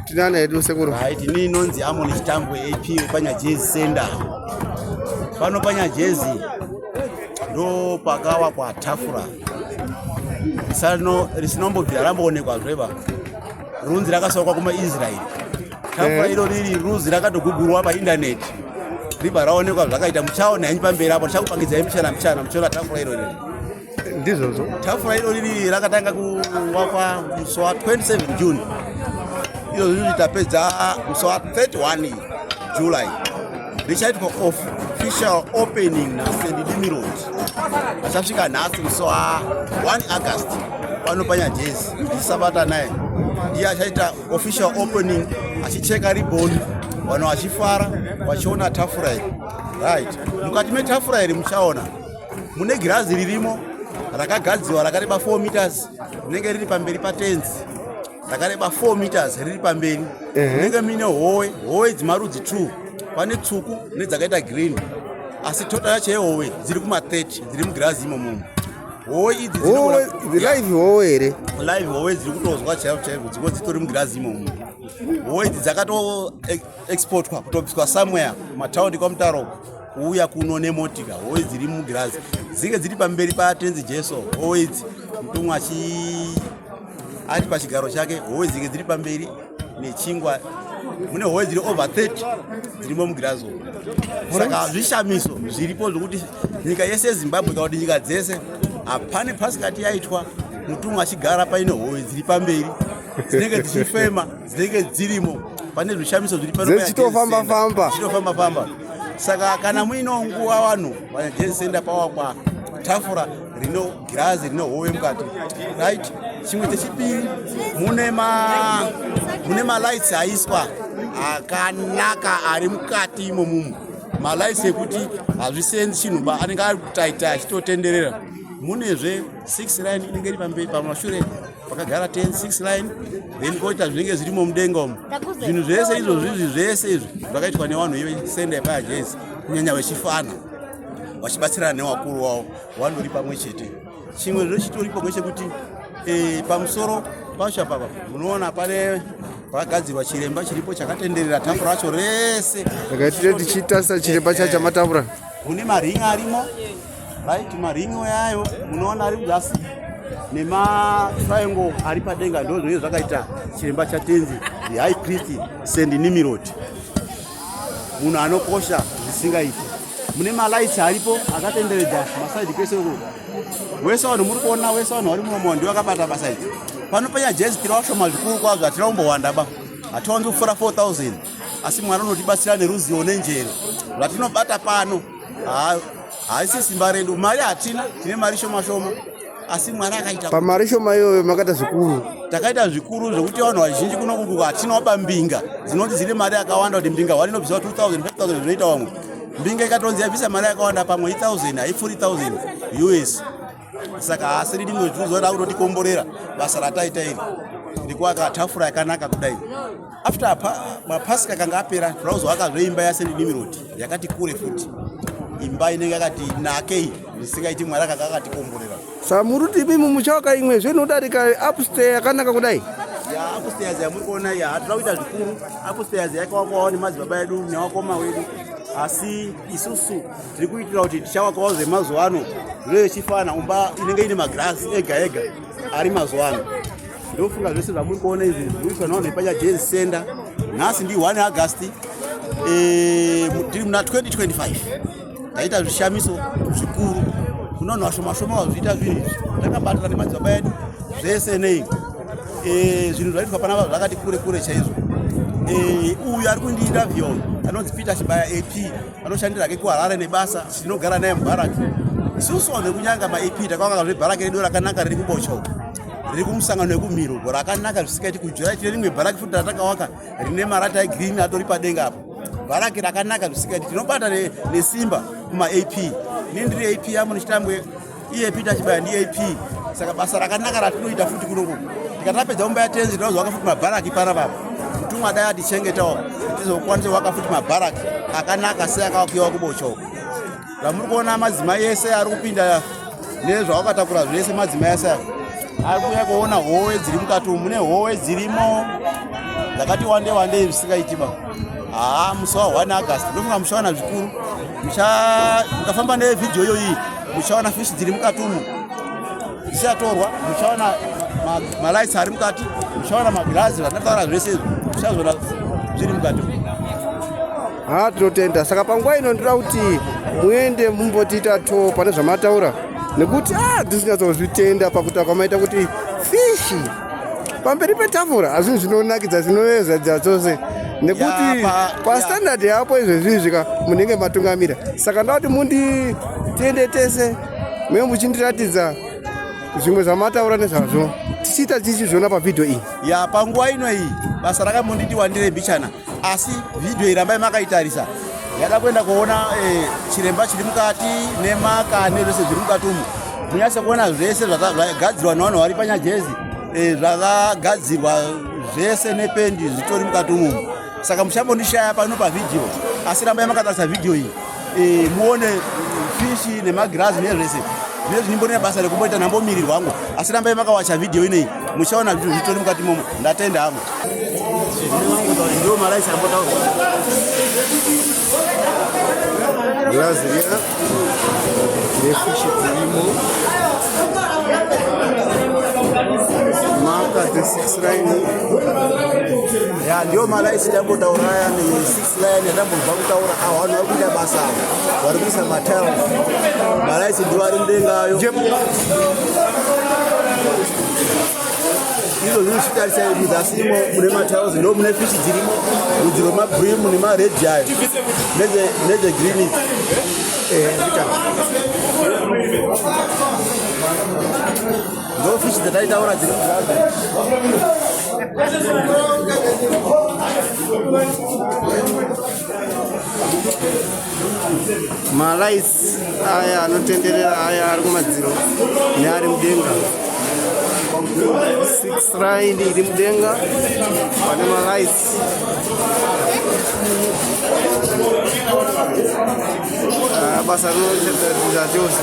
tinana yedu sekuru. Right, ini nonzi Amoni Chitambwe AP panya jezi senda. Pano panya jezi ndo pakawa kwa tafura. Sano risinombombira ramboonekwa zveva. Runzi rakasauka kuma Israel. Tafura iro riri runzi rakatogugurwa pa internet. Riba raonekwa zvakaita muchaona henyu pamberi apo chakupangidza mchana muchaona tafura iro riri. Ndizvozvo. Tafura iro riri rakatanga kuwakwa musi wa 27 June. Iro ritapedza musi wa 31 July. Richaitwa official opening na St. Dimi Road. Achasvika nhasi musi wa 1 August. Pano panya jezi. Sabata naye. Iye achaita official opening achicheka ribbon. Vanhu vachifara vachiona tafura iri. Right. Mukati metafura iri muchaona mune girazi ririmo rakagadzirwa rakareba 4 meters rinenge riri pamberi patenzi. Rakareba 4 meters riri pamberi. Rinenge mine howe dzimarudzi 2. Pane tsvuku nedzakaita green. Asi total yacho yehowe dziri kuma 30 dziri mugirazi imomo. Howe idzi live howe here. Live howe dziri kutozwa chaizvo dziko dzitori mugirazi imomo. Howe idzi dzakato exportwa kutobviswa somewhere kumataundi kwamutaro kuuya kuno nemotika. Howe dziri mugirazi dzinge dziri pamberi patenzi Jesu. Howe idzi mutumwa ari pachigaro chake. Howe dzinge dziri pamberi nechingwa. Mune howe dziri over 30 dzirimo mugirazi. Saka zvishamiso zviripo zvokuti nyika yese yeZimbabwe kana kuti nyika dzese hapane pasikati yaitwa mutumwa achigara paine howe dziri pamberi dzinenge dzichifema dzinenge dzirimo. Pane zvishamiso zviri pano dzitofamba. Saka kana muino nguva vanhu vajezi senda pawakwa tafura rino girazi rino howe mukati. Right. Chimwe chechipiri mune malights aiswa akanaka ari mukati imomumu. Malights ekuti hazvisenzi chinhu ba anenge ari kutaita achitotenderera. Munezve 6 line inenge iri pamberi pamashure pakagara 6 line then koita zvinenge zvirimo mudenga umu. Zvinhu zvese izvi zvakaitwa nevanhu vesenda pajezi kunyanya vechifana vachibatsirana nevakuru wavo vanori pamwe chete. Chimwe zvochitori pamwe chekuti pamusoro pacho papa munoona pane pakagadzirwa chiremba chiripo chakatenderera tafura racho rese. Takatire tichitarisa chiremba chacho matafura. Mune maringi arimo. Right, maringi yayo munoona ari kuzasi nema-triangle ari padenga ndo zvinenge zvakaita chiremba chatenzi the high priest St. Dimi Road. Munhu anokosha zvisingaiti. Mune malights aripo akatenderedza masaidi kwese uko. Wese vanhu muri kuona wese vanhu vari mumomo ndio vakabata basa iri. Pano panya jezi tiri vashoma zvikuru kwazvo hatinombowanda ba. Hatiwanzi kupfuura 4,000. Asi Mwari unotibatsira neruzivo nenjere. Zvatinobata pano haisi simba redu. Mari hatina, tine mari shoma. Asi Mwari akaita. Pamari shoma iyoyo makaita zvikuru. Takaita zvikuru zvokuti vanhu vazhinji kuno kuku hatinawaba mbinga. Dzinoti dziri mari yakawanda kuti mbinga wari inobvisa 2,000, 5,000 zvinoita vamwe. Mbinga ikatonzi yabvisa mari yakawanda pamwe 1,000 haipfuuri 1,000 US. Saka hasi rimwe juzo rakutotikomborera basa rataita iri. Ndikuaka tafura yakanaka kudai. After mapasika kanga apera turauzovaka imba yaSt. Dimi Road yakati kure futi. Imba inenge yakati nakei zvisingaiti Mwari akatikomborera. Samuruti imi muchawaka imwe zvinodarika upstairs yakanaka kudai. Ya upstairs yamuri kuona ya hatira kuita zvikuru. Upstairs yakawakwawo nemadzibaba edu nevakoma wedu. Asi isusu tiri kuitira kuti tichawakawo zvemazuva ano zvechifana umba inenge ine magirasi ega ari mazuva ano. Ndofunga zvese zvamuri kuona izvi zviriiswa navanhu vepanya jezi senda. Nhasi ndi 1 August tiri muna 2025. Taita zvishamiso zvikuru. Kuna vanhu vashoma vazviita zvinhu izvi. Takabatana nemadzibaba edu zvese nei. Zvinhu zvaitwa panapa zvakati kure chaizvo. Uyu ari kundiinterview anonzi Peter Chibaya AP anoshandira ke kuHarare nebasa tinogara naye muBharaki. Isusu vanhu vekunyanga ma-AP takavaka zvebharaki redu rakanaka riri kuBocho. Riri kumusangano wekumhiro rakanaka zvisingaiti kuJuly. Tine rimwe bharaki futi ratakavaka rine marata egreen atori padenga apo. Bharaki rakanaka zvisingaiti. Tinobata nesimba kuma-AP. Ndiri AP Amoni Chitambwe, iye Peter Chibaya ndi AP. Saka basa rakanaka ratinoita futi kunoku. Tikatapedza umba yatenzi tinozovaka futi mabharaki panapa. Mutumwa dai atichengetawo tizokwanisa kuvaka futi mabharaki akanaka seakavakiwa kuBocho. Zvamuri kuona madzimai ese ari kupinda nezvavakatakura zvese madzimai ese ari kuuya kuona howe dziri mukati umu. Mune howe dzirimo ndakati wande zvisikaitiba. Musi wa 1 August ndofunga muchawana zvikuru. Mukafamba nevidhiyo iyoyi muchawana fishi dziri mukati umu dzichatorwa, muchawana malaitsi ari mukati, muchawana magirazi vandataura zvese muchazoona zviri mukati. Tinotenda. Saka panguva ino ndoda kuti muende mumbotiita to pane zvamataura, nekuti ndisinyatsodzvitenda pakuta kwamaita kuti fishi pamberi petafura hazvinhu zvinonakidza zvinovezadza chose, nekuti pastandard yapo izvezvizvika munenge matungamira. Saka ndoda kuti munditiende tese mwe muchindiratidza zvimwe zvamataura nezvazvo tichiita tichizviona pavidhiyo iyi. Panguva ino iyi basa rakamunditi Wandire Mbichana, asi vidhiyo iyi rambai makaitarisa yada kuenda kuona chiremba chiri mukati nemakane zvese zviri mukati umu. Munyase kuona zvese zvakagadzirwa navanhu vari panyajezi, zvakagadzirwa zvese nependi zvitori mukati umu. Saka muchambondishaya pano pavidhiyo, asi rambai makatarisa vidhiyo iyi muone fishi nemagirazi nezvese. Zvine zvimbonena basa rekumboita nambomirirwa wangu, asi rambai makawacha vidhiyo ineyi muchaona zvinhu zvitori mukati momo. Ndatenda hangu. Ndio malaisi ambotaurwa girazi riya nefishi dzirimo, maka the 6 line ndio malaisi tambotaura aya ne 6 line yatambobva kutaura vanhu vari kuita basa vari kuisa matile. Malaisi ndio ari mudengayo. Izo zvinoshitarisa mudzasimo mune matiles ndo mune fishi dzirimo, rudzi rwemabrim nemaredhi ayo nezvegreen. Ndo fishi dzataitaura dziri malaisi aya anotenderera aya ari kumadziro neari mudenga. 6 line iri mudenga pane malaisi. Basa rinoita chose.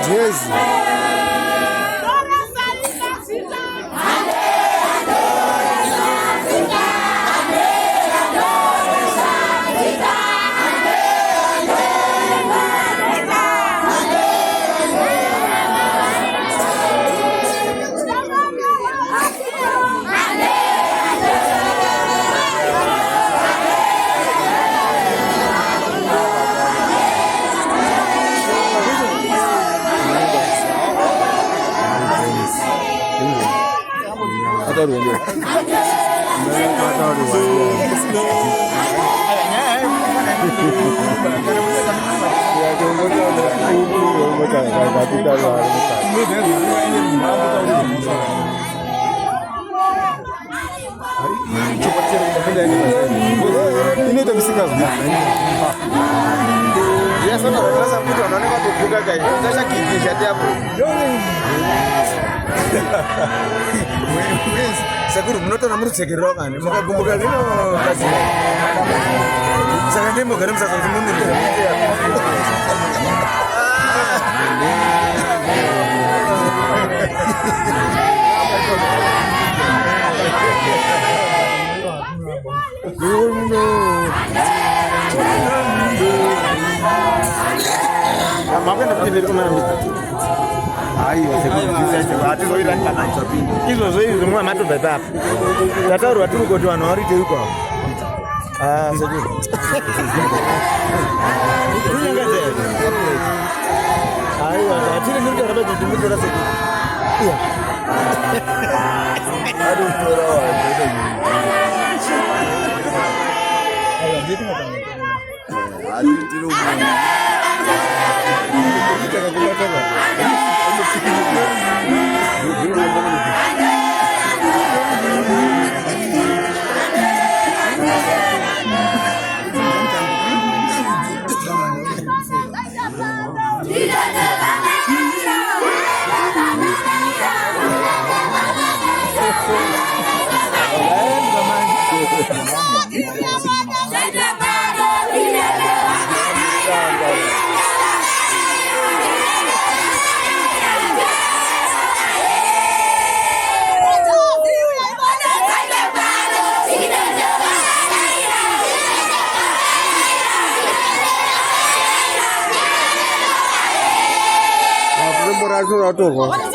Jezi. ini udah bisa dia sana rasa putu anane watu buka kayak sasa kiki jati hapo seguro mnoto na muru sekiroka ni makakumbuka lino kazi sasa ndimo garim sasa mundi Makan nanti dari mana bisa? Ayo, hati saya iran kan aja. Itu saya semua matu betap. Kata orang tu kau jual nori tu kau. Sedih. Itu yang kata. Ayo, hati ni kita ada di sini kita sedih. Iya. Aduh, orang. Ayo, dia tu macam. Aduh, tu Tuh.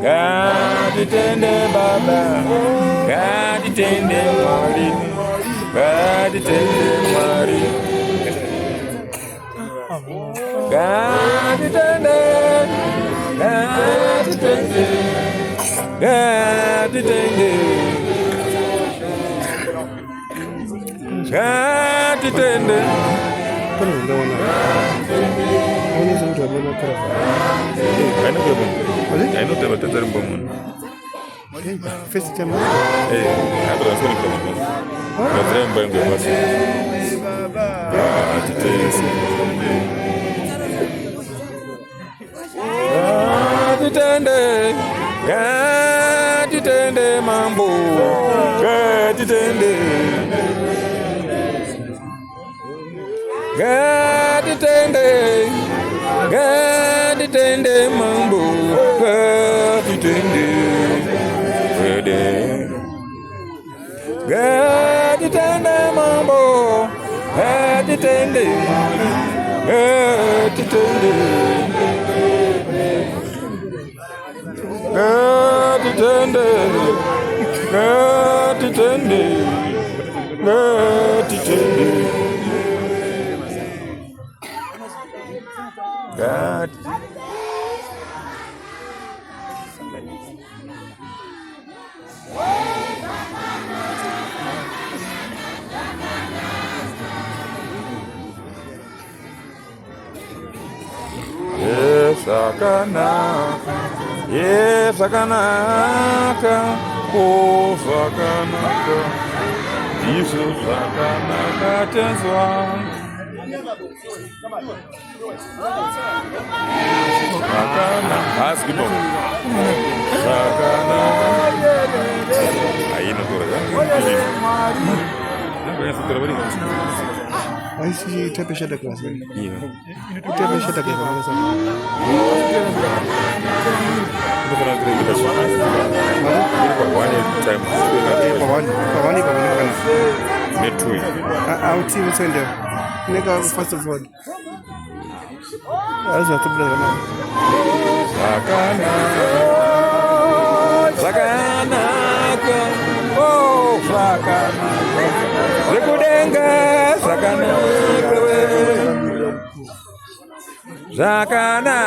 Gatitende baba, gatitende mari, gatitende mari, gatitende, gatitende, gatitende, gatitende. First time. Gatitende mambo, gatitende, gatitende, gatitende mambo, gatitende, gatitende mambo, gatitende, gatitende, gatitende, gatitende, gatitende, gat. Sakanaka, yes, sakanaka, oh, sakanaka, Jesus, sakanaka, tenzwa. Sakana, ask him. Sakana, ayah nak turun. Nak yang sudah beri. I see tape shada class. Iya. Tape shada class. Bukan lagi kita semua. Ini pawani time. Pawani kan. Netui. Out team sender. Neka first of all. Aza tubla kana. Sakana. Sakana. Oh, sakana. Lekudenga sakana. Sakana.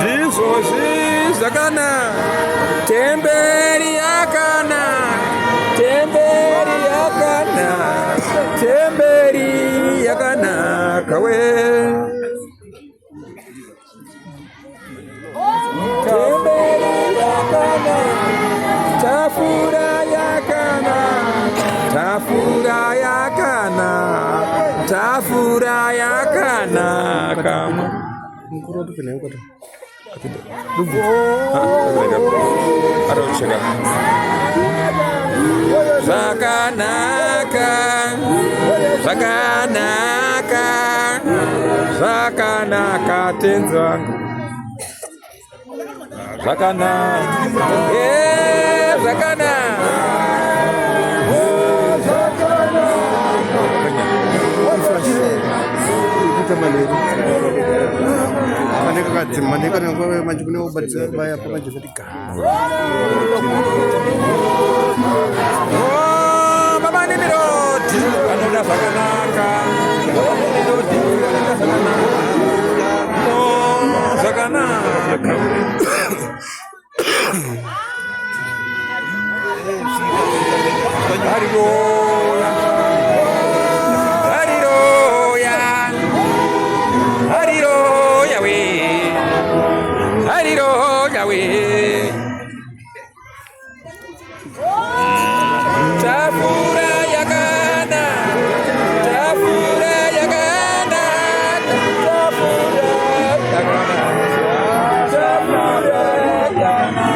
Disosi sakana. Temberi akana. Temberi akana. Temberi akana kawe. Temberi akana. Tafura yakana. Tafura yakana. Tafura yakana kamu. Nguru tu kena kota. Ada usaha. Sakanaka, sakanaka, sakanaka tenzangu. Sakana, sakana. Kita balik. Mana kan yang kau maju kena obat bayar apa maju ketika. Oh, mama ni roti. Anu dah sakanaka. Oh, sakana. Hariroya, hariroya, hariroya we, hariroya we. Tafura yakana, tafura yakana, tafura yakana, tafura yakana.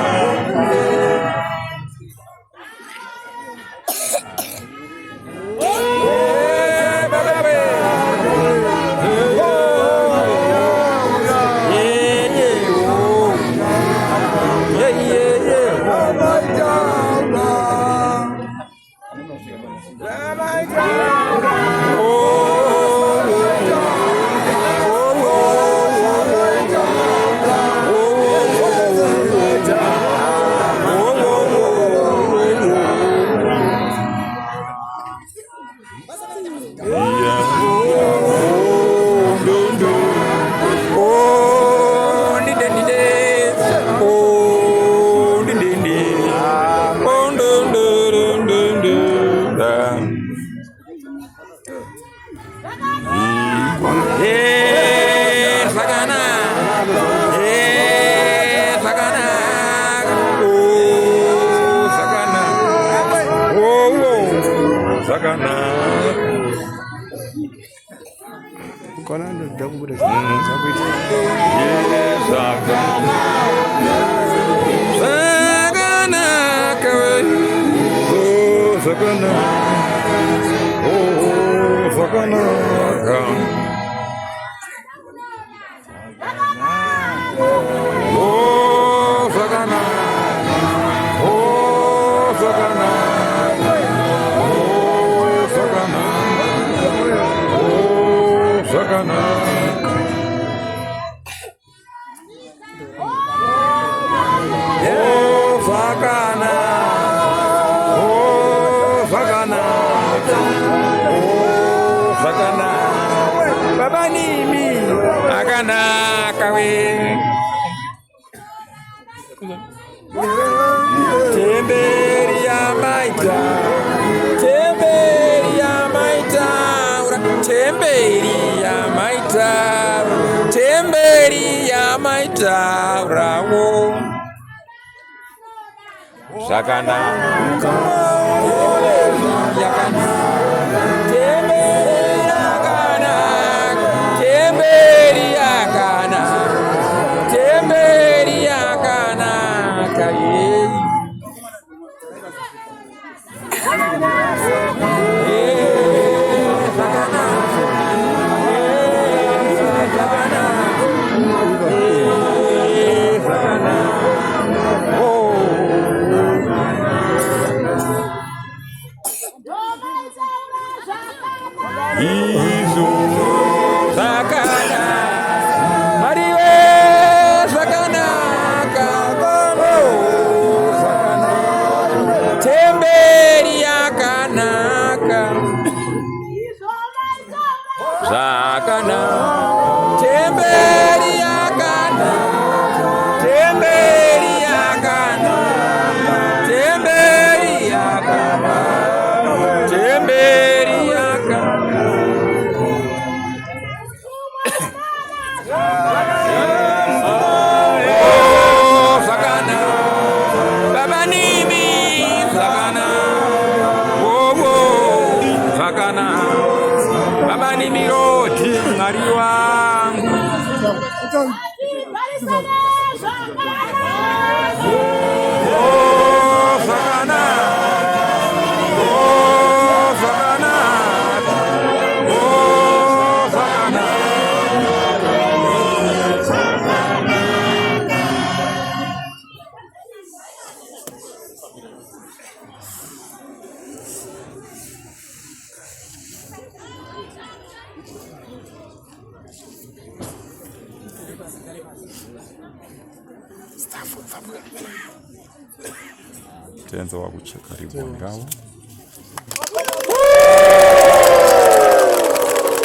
Tenzo wa kucheka karibu ngao.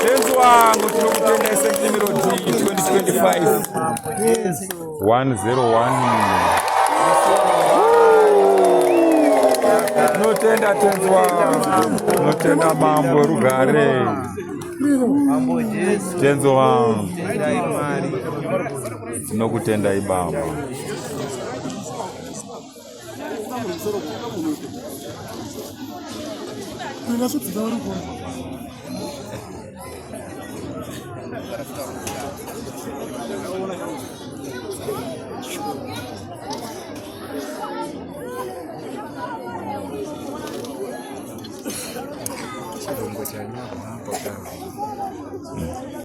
Tenzo wangu tunakutenda SMT Melody 2025 101. Notenda tenzo wangu, notenda mambo rugare. Tenzo wangu, nokutenda ibamba. Chirungo cha nyama hapo kama